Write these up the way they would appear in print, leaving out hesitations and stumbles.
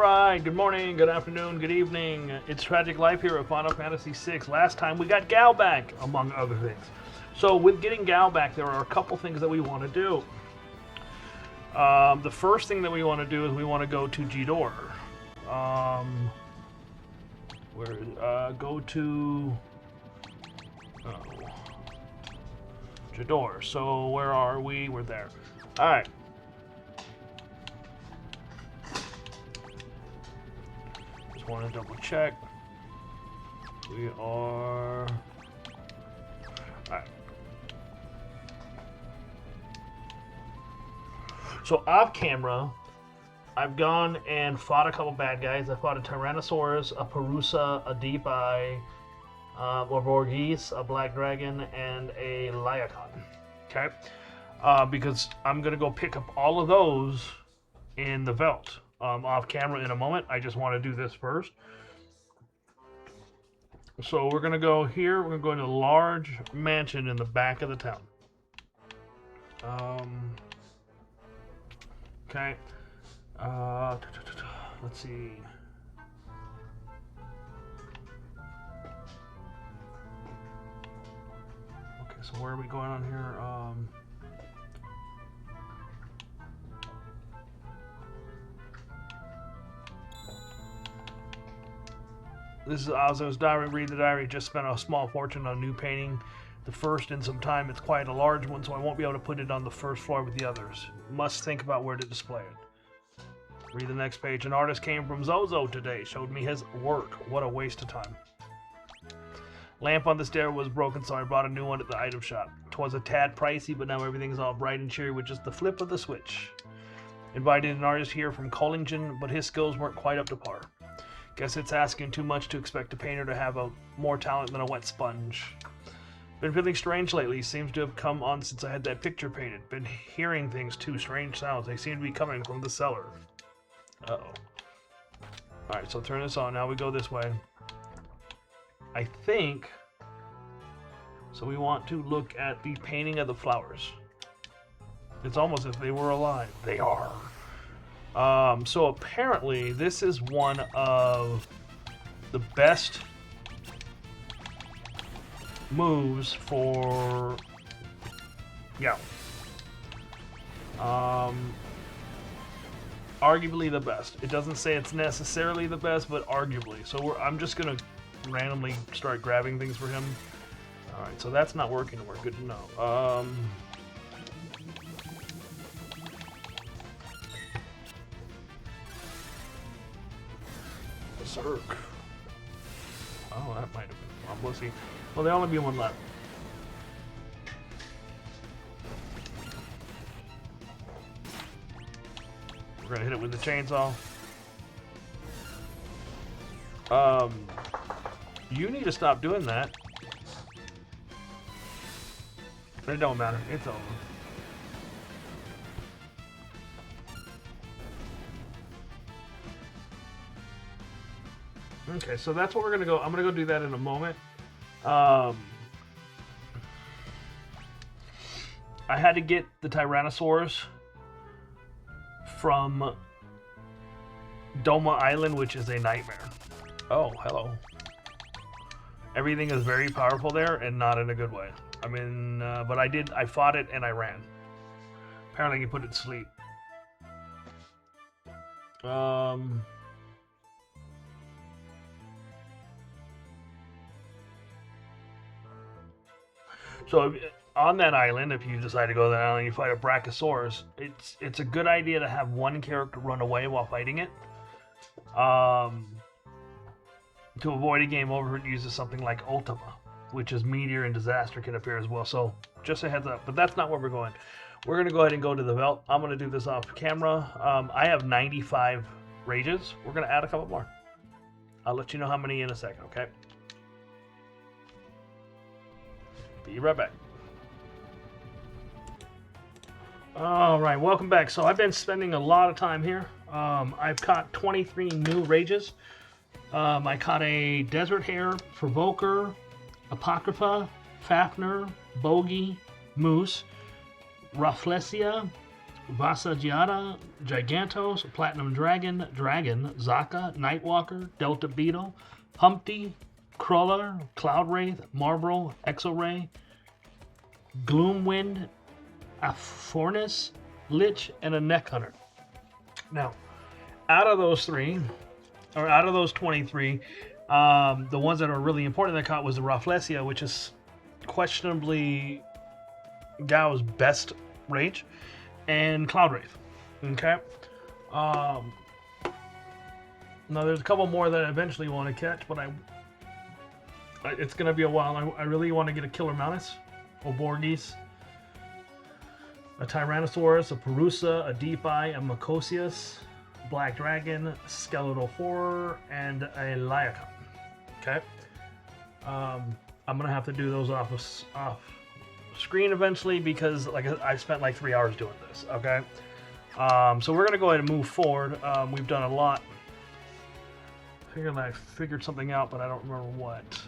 Alright, good morning, good afternoon, good evening. It's Tragic Life here at Final Fantasy VI. Last time we got Gal back, among other things. So with getting Gal back, there are a couple things that we want to do. The first thing that we want to do is we want to go to Jidor. Go to... Jidor. So where are we? We're there. Alright. Just want to double check. We are... Alright. So off camera, I've gone and fought a couple bad guys. I fought a Tyrannosaurus, a Perusa, a Deep Eye, a Vorgeese, a Black Dragon, and a Lyacon. Okay? Because I'm going to go pick up all of those in the Veld. Off camera in a moment. I just want to do this first. So we're going to go here. We're going to go into a large mansion in the back of the town. Okay. Let's see. Okay, so where are we going on here? This is Ozzo's diary. Read the diary. Just spent a small fortune on a new painting. The first in some time. It's quite a large one, so I won't be able to put it on the first floor with the others. Must think about where to display it. Read the next page. An artist came from Zozo today. Showed me his work. What a waste of time. Lamp on the stair was broken, so I brought a new one at the item shop. 'Twas a tad pricey, but now everything's all bright and cheery with just the flip of the switch. Invited an artist here from Collingen, but his skills weren't quite up to par. Guess it's asking too much to expect a painter to have more talent than a wet sponge. Been feeling strange lately. Seems to have come on since I had that picture painted. Been hearing things too. Strange sounds. They seem to be coming from the cellar. Uh-oh. Alright, so turn this on. Now we go this way. I think... So we want to look at the painting of the flowers. It's almost as if they were alive. They are. So apparently this is one of the best moves for yeah. Arguably the best. It doesn't say it's necessarily the best, but arguably. So I'm just gonna randomly start grabbing things for him. All right, so that's not working. We're good to know. Berserk. Oh, that might have been. We'll see. Well, there'll only be one left. We're gonna hit it with the chainsaw. You need to stop doing that. It don't matter. It's over. Okay, so that's what we're gonna go. I'm gonna go do that in a moment. I had to get the Tyrannosaurus from Doma Island, which is a nightmare. Oh, hello. Everything is very powerful there, and not in a good way. I mean, but I fought it and I ran. Apparently you put it to sleep. So on that island, if you decide to go to that island, you fight a Brachiosaurus. It's a good idea to have one character run away while fighting it. To avoid a game over, it uses something like Ultima, which is Meteor and Disaster can appear as well. So just a heads up, but that's not where we're going. We're going to go ahead and go to the Veld. I'm going to do this off camera. I have 95 rages. We're going to add a couple more. I'll let you know how many in a second, okay? Be right back. Alright, welcome back. So I've been spending a lot of time here. I've caught 23 new rages. I caught a Desert Hare, Provoker, Apocrypha, Fafnir, Bogey, Moose, Rafflesia, Vasagiata, Gigantos, Platinum Dragon, Zaka, Nightwalker, Delta Beetle, Humpty, Crawler, Cloud Wraith, Marlborough, Exoray, Gloomwind, Aphornis, Lich, and a Neck Hunter. Now, out of those 23, the ones that are really important that I caught was the Rafflesia, which is questionably Gao's best rage, and Cloud Wraith. Okay. Now there's a couple more that I eventually want to catch, but it's gonna be a while. I really want to get a Killer Mountis, a Borgese, a Tyrannosaurus, a Perusa, a Deepeye, a Macosius, Black Dragon, Skeletal Horror, and a Lyacon. Okay. I'm gonna have to do those off screen eventually because I spent like 3 hours doing this. Okay. So we're gonna go ahead and move forward. We've done a lot. I figured something out, but I don't remember what.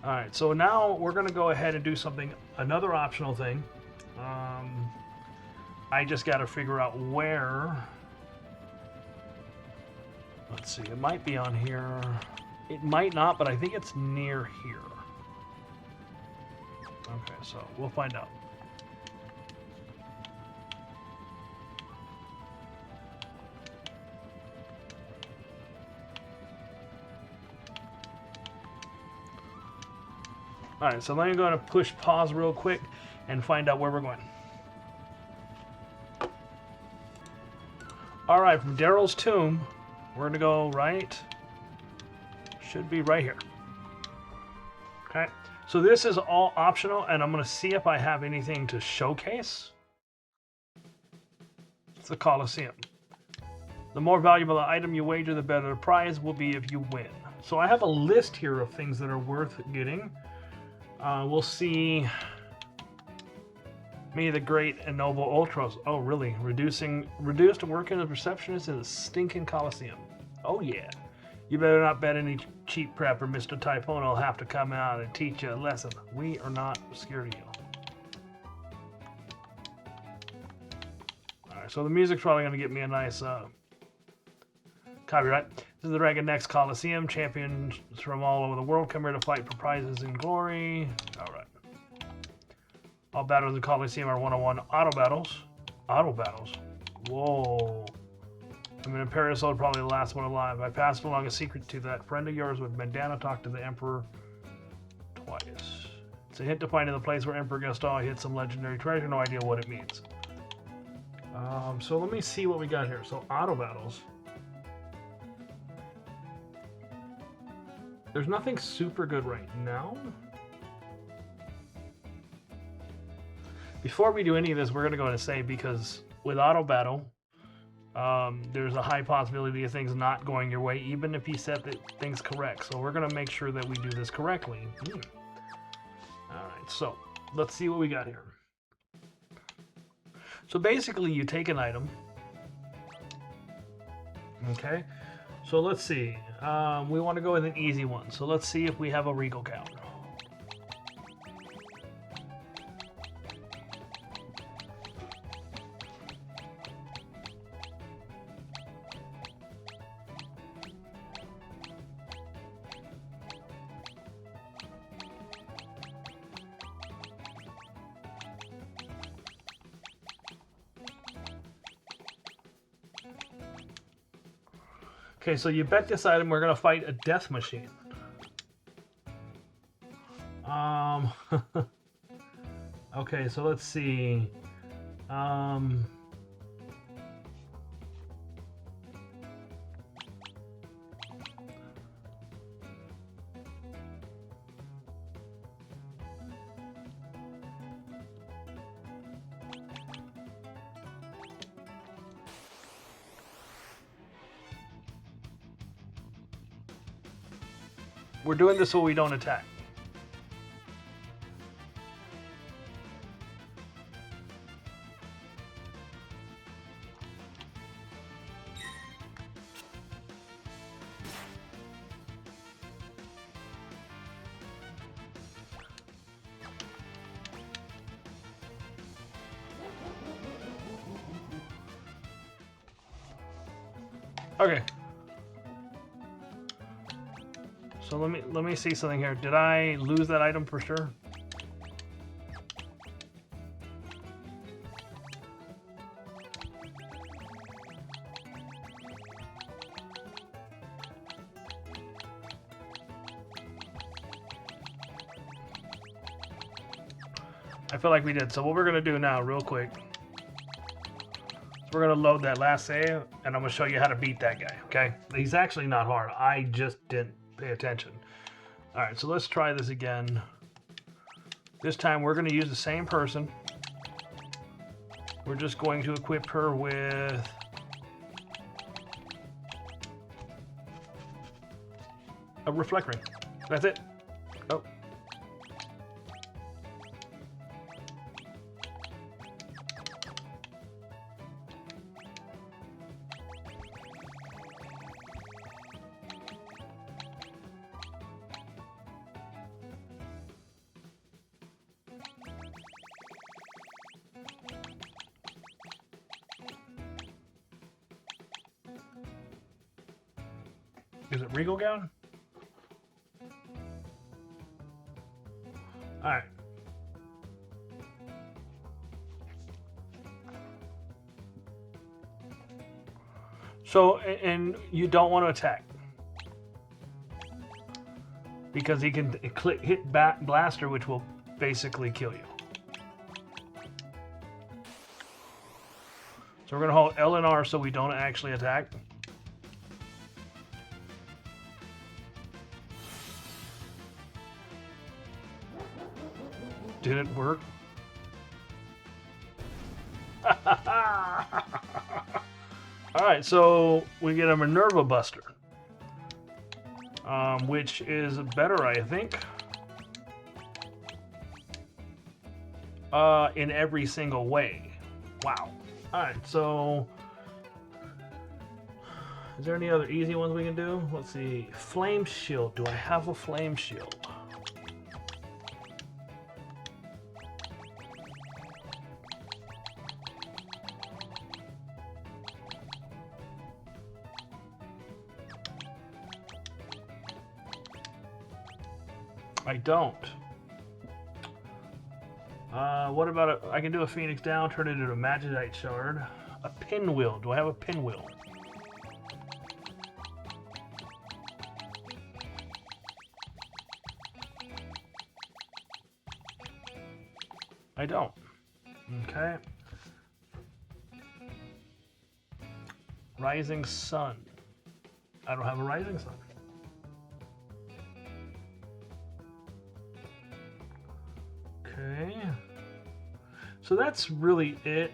All right. So now we're gonna go ahead and do another optional thing. I just got to figure out where. Let's see. It might be on here. It might not, but I think it's near here. Okay, so we'll find out. All right, so now I'm going to push pause real quick and find out where we're going. All right, from Daryl's tomb, we're going to go right. Should be right here. Okay, so this is all optional, and I'm going to see if I have anything to showcase. It's the Coliseum. The more valuable the item you wager, the better the prize will be if you win. So I have a list here of things that are worth getting. We'll see. Me, the great and noble Ultros. Oh, really? Reduced working as receptionist in the stinking Coliseum. Oh, yeah. You better not bet any cheap prep or Mr. Typhoon will have to come out and teach you a lesson. We are not scared of you. Alright, so the music's probably going to get me a nice copyright. This is the Dragon Next Coliseum. Champions from all over the world come here to fight for prizes and glory. Alright. All battles in the Coliseum are one-on-one auto battles. Auto battles? Whoa. I'm an Imperial Soldier, probably the last one alive. I passed along a secret to that friend of yours with Bandana talked to the Emperor twice. It's a hint to find in the place where Emperor Gaston hid some legendary treasure. No idea what it means. So let me see what we got here. So auto battles. There's nothing super good right now. Before we do any of this, we're going to go and say, because with auto battle, there's a high possibility of things not going your way, even if you set things correct. So we're going to make sure that we do this correctly. Alright, so let's see what we got here. So basically, you take an item. Okay, so let's see. We want to go with an easy one. So let's see if we have a Regal Cow. Okay, so you bet this item we're gonna fight a death machine. Okay, so let's see. We're doing this so we don't attack. Okay. So let me see something here. Did I lose that item for sure? I feel like we did. So what we're gonna do now, real quick, is we're gonna load that last save, and I'm gonna show you how to beat that guy. Okay? He's actually not hard. I just didn't pay attention. All right, so let's try this again. This time we're gonna use the same person. We're just going to equip her with a reflect ring. That's it. Oh. Is it Regal Gown? Alright. So, and you don't want to attack. Because he can hit Blaster, which will basically kill you. So we're going to hold L and R so we don't actually attack. Did it work? Alright, so we get a Minerva Buster. Which is better, I think. In every single way. Wow. Alright, so... Is there any other easy ones we can do? Let's see. Flame Shield. Do I have a Flame Shield? I don't. What about I can do a Phoenix Down, turn it into a Magitite Shard. A Pinwheel. Do I have a Pinwheel? I don't. Okay. Rising Sun. I don't have a Rising Sun. Okay. So that's really it.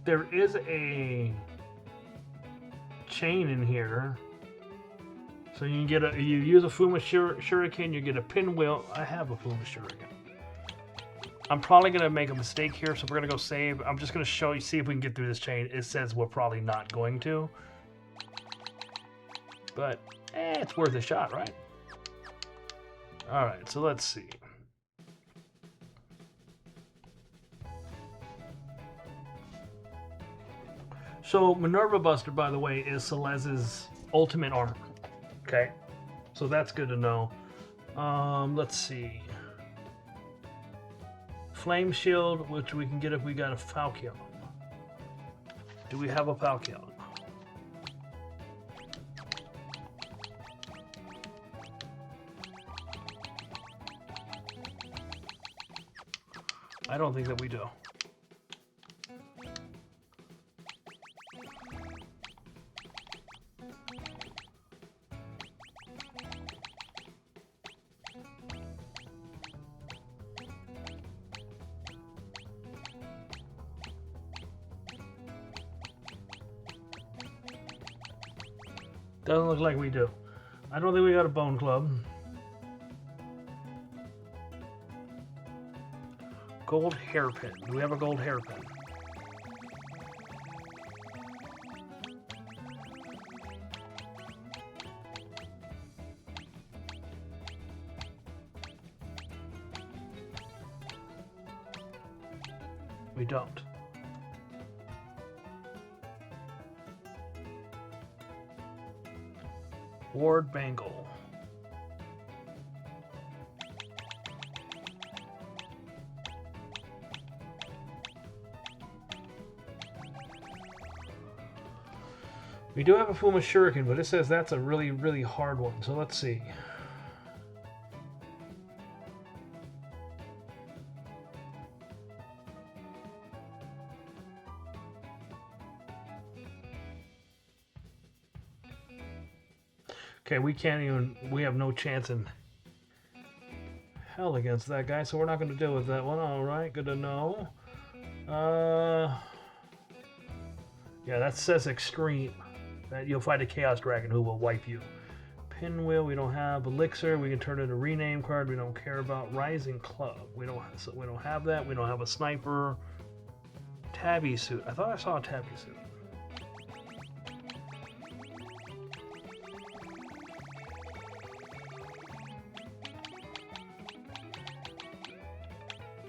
There is a chain in here. So you can get you use a Fuma Shuriken, you get a Pinwheel. I have a Fuma Shuriken. I'm probably going to make a mistake here, so we're going to go save. I'm just going to show you, see if we can get through this chain. It says we're probably not going to. But, it's worth a shot, right? Alright, so let's see. So, Minerva Buster, by the way, is Celeste's ultimate armor. Okay? So that's good to know. Let's see. Flame Shield, which we can get if we got a Falchion. Do we have a Falchion? I don't think that we do. Doesn't look like we do. I don't think we got a Bone Club. Gold Hairpin. Do we have a gold hairpin? We don't. Ward Bangle. We do have a Fuma Shuriken, but it says that's a really, really hard one. So let's see. Okay, we can't even, we have no chance in hell against that guy, so we're not going to deal with that one. Alright, good to know. Yeah, that says extreme. That you'll fight a Chaos Dragon who will wipe you. Pinwheel, we don't have. Elixir, we can turn it into a rename card. We don't care about. Rising Club, we don't have that. We don't have a Sniper. Tabby Suit, I thought I saw a Tabby Suit.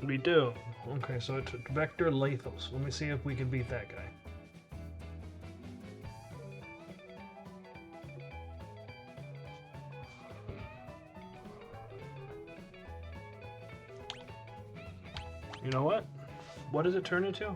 We do. Okay, so it's Vector Lythos. Let me see if we can beat that guy. You know what? What does it turn into?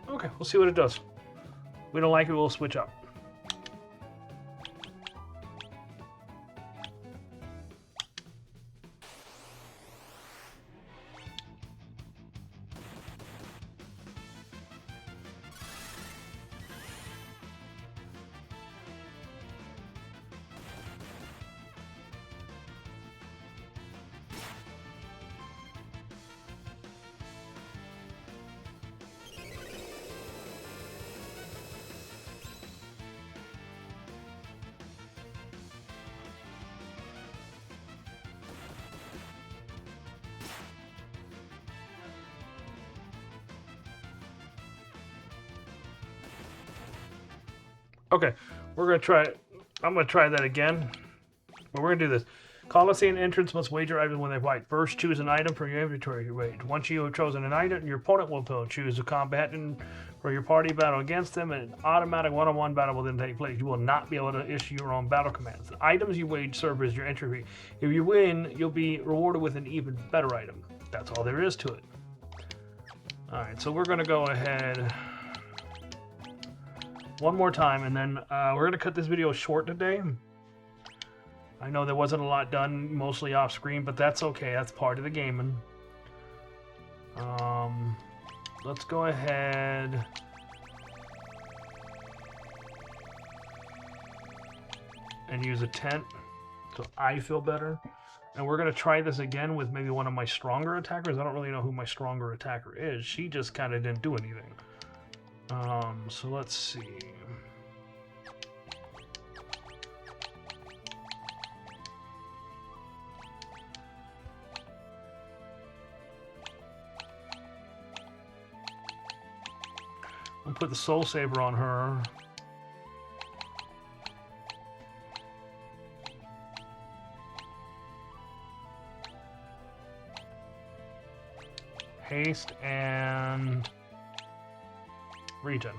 Okay, we'll see what it does. We don't like it, we'll switch up. Okay, we're going to try it. I'm going to try that again. But we're going to do this. Coliseum entrants must wager items when they fight. First, choose an item from your inventory wage. Once you have chosen an item, your opponent will choose a combatant for your party battle against them, and an automatic one-on-one battle will then take place. You will not be able to issue your own battle commands. The items you wage serve as your entry fee. If you win, you'll be rewarded with an even better item. That's all there is to it. Alright, so we're going to go ahead one more time, and then we're going to cut this video short today. I know there wasn't a lot done, mostly off screen, but that's okay. That's part of the gaming. Let's go ahead. And use a tent so I feel better. And we're going to try this again with maybe one of my stronger attackers. I don't really know who my stronger attacker is. She just kind of didn't do anything. So let's see. I'll put the Soul Saber on her. Haste and regen.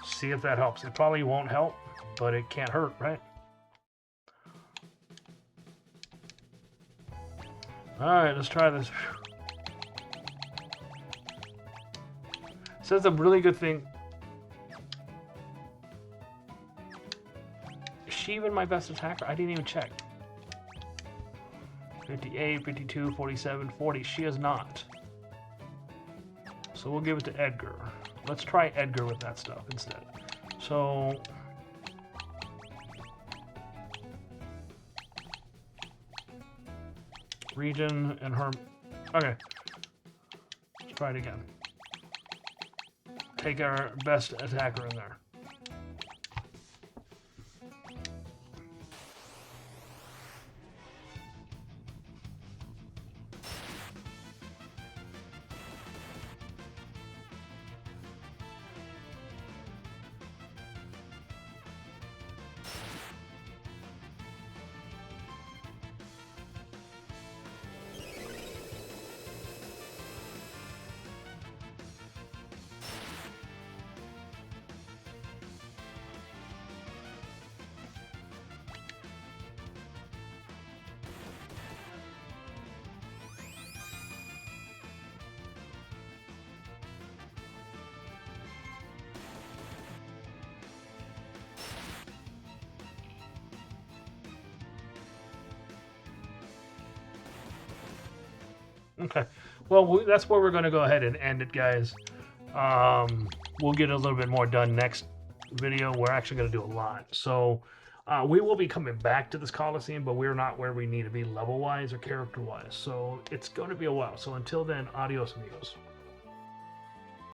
See if that helps. It probably won't help, but it can't hurt, right? Alright, let's try this. Says a really good thing. Is she even my best attacker? I didn't even check. 58, 52, 47, 40. She is not. So we'll give it to Edgar. Let's try Edgar with that stuff instead. So regen and her. Okay. Let's try it again. Take our best attacker in there. Okay. Well, that's where we're going to go ahead and end it, guys. We'll get a little bit more done next video. We're actually going to do a lot. So we will be coming back to this Coliseum, but we're not where we need to be level-wise or character-wise. So it's going to be a while. So until then, adios, amigos.